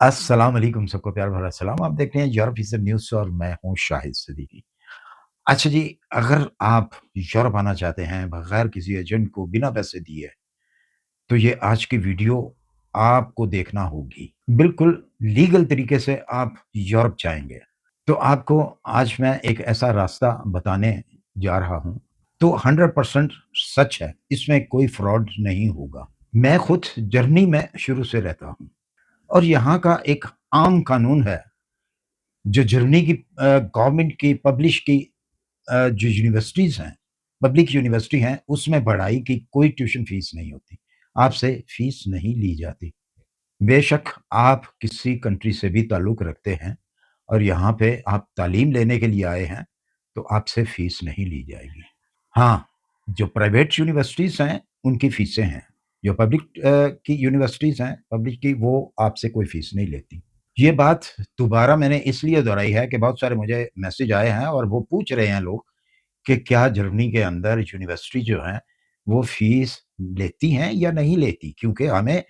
अस्सलाम वालेकुम, सबको प्यार भरा सलाम। आप देख रहे हैं यूरोप फीचर न्यूज़ और मैं हूँ शाहिद सिद्दीकी। अच्छा जी, अगर आप यूरोप आना चाहते हैं बगैर किसी एजेंट को बिना पैसे दिए, तो ये आज की वीडियो आपको देखना होगी। बिल्कुल लीगल तरीके से आप यूरोप जाएँगे। तो आपको आज मैं एक ऐसा रास्ता बताने जा रहा हूँ, तो 100% सच है, इसमें कोई फ्रॉड नहीं होगा। मैं खुद जर्मनी में शुरू से रहता हूँ और यहाँ का एक आम कानून है जो जर्मनी की गवर्नमेंट की पब्लिश की जो यूनिवर्सिटीज़ हैं, पब्लिक यूनिवर्सिटी हैं, उसमें पढ़ाई की कोई ट्यूशन फ़ीस नहीं होती। आपसे फ़ीस नहीं ली जाती। बेशक आप किसी कंट्री से भी ताल्लुक़ रखते हैं और यहाँ पे आप तालीम लेने के लिए आए हैं, तो आपसे फ़ीस नहीं ली जाएगी। हाँ, जो प्राइवेट यूनिवर्सिटीज़ हैं, उनकी फ़ीसें हैं। जो पब्लिक की यूनिवर्सिटीज़ हैं, पब्लिक की, वो आपसे कोई फ़ीस नहीं लेती। ये बात दोबारा मैंने इसलिए दोहराई है कि बहुत सारे मुझे मैसेज आए हैं और वो पूछ रहे हैं लोग कि क्या जर्मनी के अंदर यूनिवर्सिटी जो है वो फ़ीस लेती हैं या नहीं लेती? क्योंकि हमें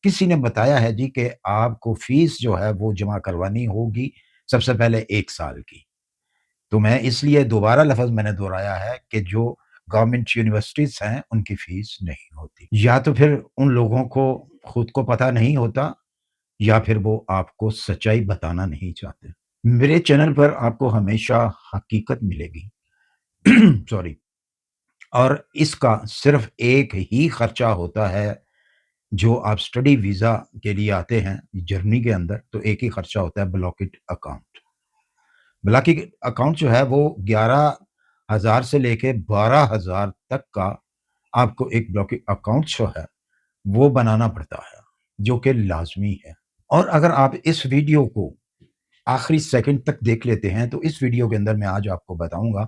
किसी ने बताया है जी कि आपको फ़ीस जो है वो जमा करवानी होगी सबसे पहले 1 साल की। तो मैं इसलिए दोबारा लफ़्ज़ मैंने दोहराया है कि जो गवर्नमेंट यूनिवर्सिटीज़ हैं उनकी फ़ीस नहीं होती। या तो फिर उन लोगों को खुद को पता नहीं होता या फिर वो आपको सच्चाई बताना नहीं चाहते। मेरे चैनल पर आपको हमेशा हकीकत मिलेगी। सॉरी। और इसका सिर्फ़ एक ही खर्चा होता है, जो आप स्टडी वीज़ा के लिए आते हैं जर्मनी के अंदर, तो एक ही खर्चा होता है ब्लॉकेट अकाउंट। ब्लॉकेट अकाउंट जो है वो 11,000 से लेके 12,000 तक का आपको एक ब्लॉकेट अकाउंट जो है, वो बनाना पड़ता है, जो कि लाज़मी है। और अगर आप इस वीडियो को आखिरी सेकंड तक देख लेते हैं, तो इस वीडियो के अंदर मैं आज आपको बताऊँगा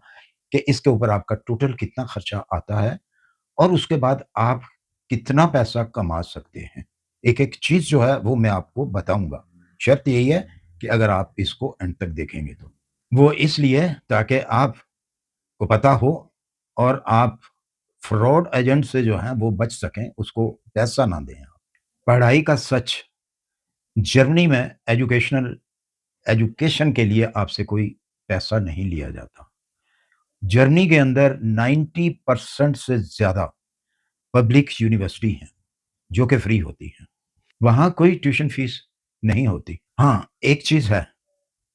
कि इसके ऊपर आपका टोटल कितना खर्चा आता है और उसके बाद आप कितना पैसा कमा सकते हैं। एक-एक चीज़ जो है वो मैं आपको बताऊँगा। शर्त यही है कि अगर आप इसको एंड तक देखेंगे तो। वो इसलिए ताकि आपको पता हो और आप फ्रॉड एजेंट से जो है वो बच सकें, उसको पैसा ना दें आप। पढ़ाई का सच, जर्मनी में एजुकेशन के लिए आपसे कोई पैसा नहीं लिया जाता। जर्मनी के अंदर 90% से ज़्यादा पब्लिक यूनिवर्सिटी हैं, जो कि फ्री होती हैं। वहाँ कोई ट्यूशन फीस नहीं होती। हाँ, एक चीज़ है,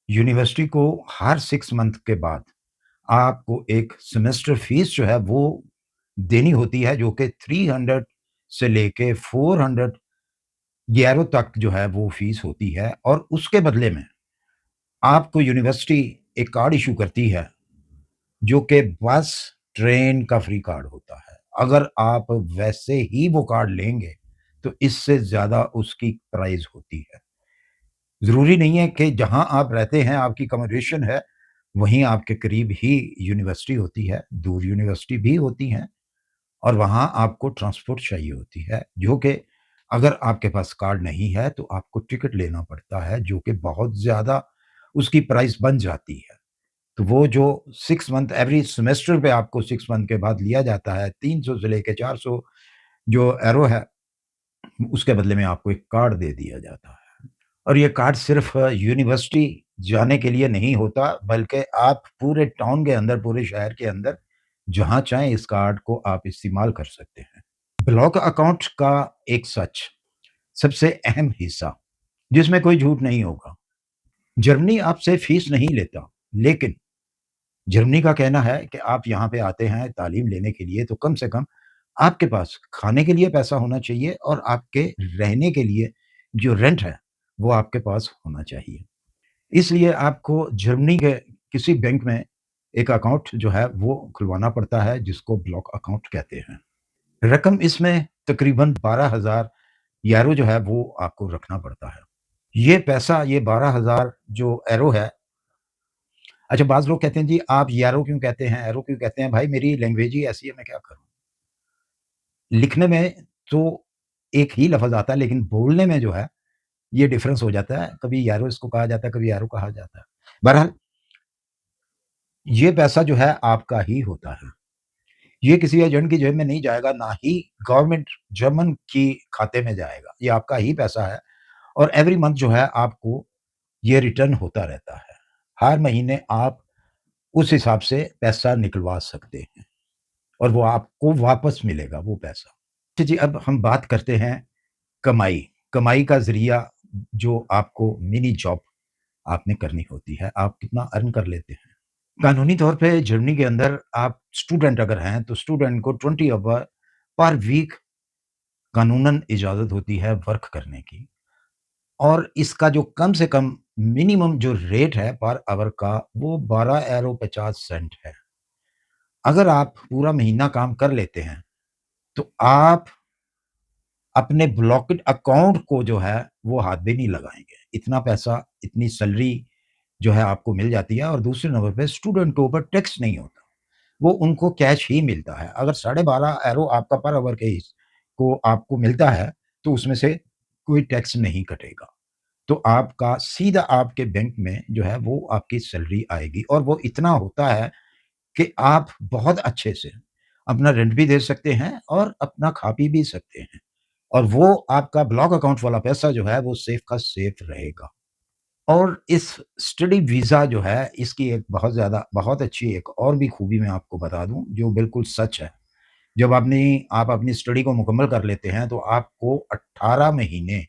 यूनिवर्सिटी को हर 6 मंथ के बाद आपको एक सेमेस्टर फीस जो है वो देनी होती है, जो कि 300 से लेके 400 यूरो तक जो है वो फीस होती है और उसके बदले में आपको यूनिवर्सिटी एक कार्ड इश्यू करती है, जो कि बस, ट्रेन का फ्री कार्ड होता है। अगर आप वैसे ही वो कार्ड लेंगे, तो इससे ज़्यादा उसकी प्राइस होती है। ज़रूरी नहीं है कि जहाँ आप रहते हैं, आपकी अकोमोडेशन है, वहीं आपके करीब ही यूनिवर्सिटी होती है। दूर यूनिवर्सिटी भी होती हैं और वहाँ आपको ट्रांसपोर्ट चाहिए होती है, जो कि अगर आपके पास कार्ड नहीं है, तो आपको टिकट लेना पड़ता है, जो कि बहुत ज़्यादा उसकी प्राइस बन जाती है। तो वो जो 6 मंथ एवरी सेमेस्टर पे आपको 6 मंथ के बाद लिया जाता है, 300 से लेके 400 जो यूरो है, उसके बदले में आपको एक कार्ड दे दिया जाता है। और ये कार्ड सिर्फ़ यूनिवर्सिटी जाने के लिए नहीं होता, बल्कि आप पूरे टाउन के अंदर, पूरे शहर के अंदर जहाँ चाहें इस कार्ड को आप इस्तेमाल कर सकते हैं। ब्लॉक अकाउंट का एक सच, सबसे अहम हिस्सा, जिसमें कोई झूठ नहीं होगा। जर्मनी आपसे फ़ीस नहीं लेता, लेकिन जर्मनी का कहना है कि आप यहाँ पे आते हैं तालीम लेने के लिए, तो कम से कम आपके पास खाने के लिए पैसा होना चाहिए और आपके रहने के लिए जो रेंट है, वो आपके पास होना चाहिए। इसलिए आपको जर्मनी के किसी बैंक में एक अकाउंट जो है वो खुलवाना पड़ता है, जिसको ब्लॉक अकाउंट कहते हैं। रकम इसमें तकरीबन 12,000 यूरो जो है वो आपको रखना पड़ता है। ये पैसा, ये 12,000 जो यूरो है, अच्छा, बाज़ लोग कहते हैं जी आप यूरो क्यों कहते हैं, यूरो क्यों कहते हैं? भाई मेरी लैंग्वेज ही ऐसी है, मैं क्या करूँ? लिखने में तो एक ही लफ़्ज़ आता है, लेकिन बोलने में जो है ये डिफ़रेंस हो जाता है। कभी यूरो इसको कहा जाता है, कभी यूरो कहा जाता है। बहरहाल ये पैसा जो है आपका ही होता है। ये किसी एजेंट की जेब में नहीं जाएगा, ना ही गवर्नमेंट जर्मन की खाते में जाएगा। ये आपका ही पैसा है और एवरी मंथ जो है आपको ये रिटर्न होता रहता है। हर महीने आप उस हिसाब से पैसा निकलवा सकते हैं और वो आपको वापस मिलेगा वो पैसा। अच्छा जी, अब हम बात करते हैं कमाई। कमाई का ज़रिया जो आपको मिनी जॉब आपने करनी होती है, आप कितना अर्न कर लेते हैं? कानूनी तौर पे जर्मनी के अंदर आप स्टूडेंट अगर हैं, तो स्टूडेंट को 20 ऑवर पर वीक कानूनन इजाज़त होती है वर्क करने की और इसका जो कम से कम मिनिमम जो रेट है पर आवर का, वो 12 € 50 है। अगर आप पूरा महीना काम कर लेते हैं, तो आप अपने ब्लॉकेड अकाउंट को जो है, वो हाथ भी नहीं लगाएँगे। इतना पैसा, इतनी सैलरी जो है आपको मिल जाती है और दूसरे नंबर पे स्टूडेंट के ऊपर टैक्स नहीं होता। वो उनको कैश ही मिलता है। अगर 12.5 € आपका पर आवर के हिस को आपको मिलता है, तो उसमें से कोई टैक्स नहीं कटेगा। तो आपका सीधा आपके बैंक में जो है वो आपकी सैलरी आएगी और वो इतना होता है कि आप बहुत अच्छे से अपना रेंट भी दे सकते हैं और अपना खा-पी भी सकते हैं। और वो आपका ब्लॉक अकाउंट वाला पैसा जो है वो सेफ का सेफ रहेगा। और इस स्टडी वीज़ा जो है, इसकी एक बहुत अच्छी एक और भी खूबी मैं आपको बता दूँ, जो बिल्कुल सच है। जब आप अपनी स्टडी को मुकम्मल कर लेते हैं, तो आपको 18 महीने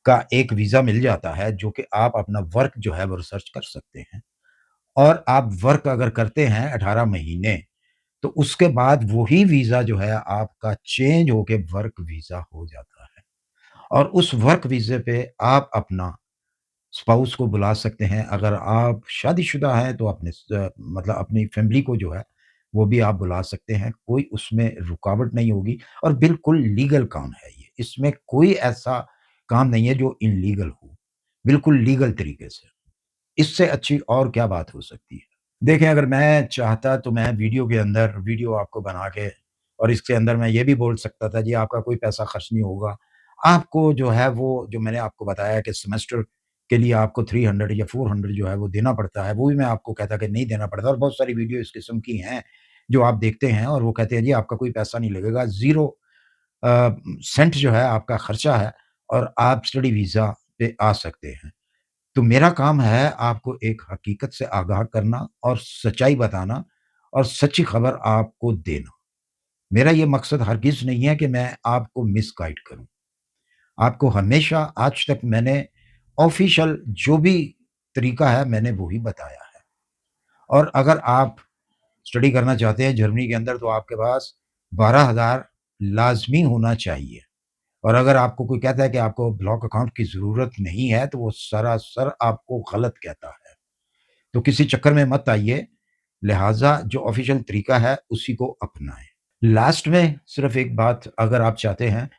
का एक वीज़ा मिल जाता है, जो कि आप अपना वर्क जो है, वो रिसर्च कर सकते हैं। और आप वर्क अगर करते हैं 18 महीने, तो उसके बाद वही वीज़ा जो है, आपका चेंज होके वर्क वीज़ा हो जाता है। और उस वर्क वीज़े पे आप अपना स्पाउस को बुला सकते हैं। अगर आप शादीशुदा हैं तो अपने मतलब अपनी फैमिली को जो है, वो भी आप बुला सकते हैं। कोई उसमें रुकावट नहीं होगी और बिल्कुल लीगल काम है ये। इसमें कोई ऐसा काम नहीं है जो इल्लीगल हो। बिल्कुल लीगल तरीके से। इससे अच्छी और क्या बात हो सकती है? देखिए, अगर मैं चाहता तो मैं वीडियो के अंदर वीडियो आपको बना के और इसके अंदर मैं ये भी बोल सकता था जी आपका कोई पैसा खर्च नहीं होगा। आपको जो है वो जो मैंने आपको बताया कि सेमेस्टर के लिए आपको 300 या 400 जो है वो देना पड़ता है, वो भी मैं आपको कहता कि नहीं देना पड़ता और बहुत सारी वीडियो इस किस्म की हैं, जो आप देखते हैं और वो कहते हैं जी आपका कोई पैसा नहीं लगेगा, ज़ीरो सेंट जो है आपका खर्चा है और आप स्टडी वीज़ा पे आ सकते हैं। तो मेरा काम है आपको एक हकीकत से आगाह करना और सच्चाई बताना और सच्ची खबर आपको देना। मेरा ये मकसद हरगिज़ नहीं है कि मैं आपको मिसगाइड करूँ। आपको हमेशा आज तक मैंने ऑफ़िशियल जो भी तरीका है मैंने वो ही बताया है। और अगर आप स्टडी करना चाहते हैं जर्मनी के अंदर तो आपके पास 12,000 लाज़मी होना चाहिए। और अगर आपको कोई कहता है कि आपको ब्लॉक अकाउंट की ज़रूरत नहीं है, तो वो सरासर आपको गलत कहता है। तो किसी चक्कर में मत आइए, लिहाज़ा जो ऑफ़िशियल तरीका है, उसी को अपनाएँ। लास्ट में सिर्फ़ एक बात अगर आप चाहते हैं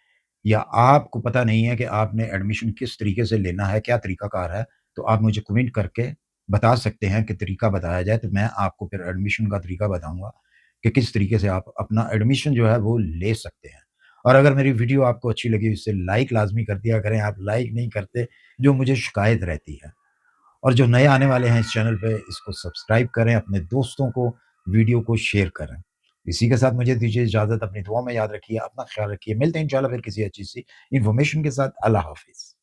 या आपको पता नहीं है कि आपने एडमिशन किस तरीके से लेना है, क्या तरीक़ाकार है, तो आप मुझे कमेंट करके बता सकते हैं कि तरीका बताया जाए, तो मैं आपको फिर एडमिशन का तरीका बताऊँगा कि किस तरीके से आप अपना एडमिशन जो है वो ले सकते हैं। और अगर मेरी वीडियो आपको अच्छी लगी, इसे लाइक लाज़मी कर दिया करें, आप लाइक नहीं करते, जो मुझे शिकायत रहती है। और जो नए आने वाले हैं इस चैनल पे, इसको सब्सक्राइब करें, अपने दोस्तों को वीडियो को शेयर करें। इसी के साथ मुझे दीजिए इजाज़त, अपनी दुआ में याद रखिए, अपना ख़्याल रखिए। मिलते हैं इंशाअल्लाह फिर किसी अच्छी सी इन्फॉर्मेशन के साथ। अल्लाह हाफ़िज़।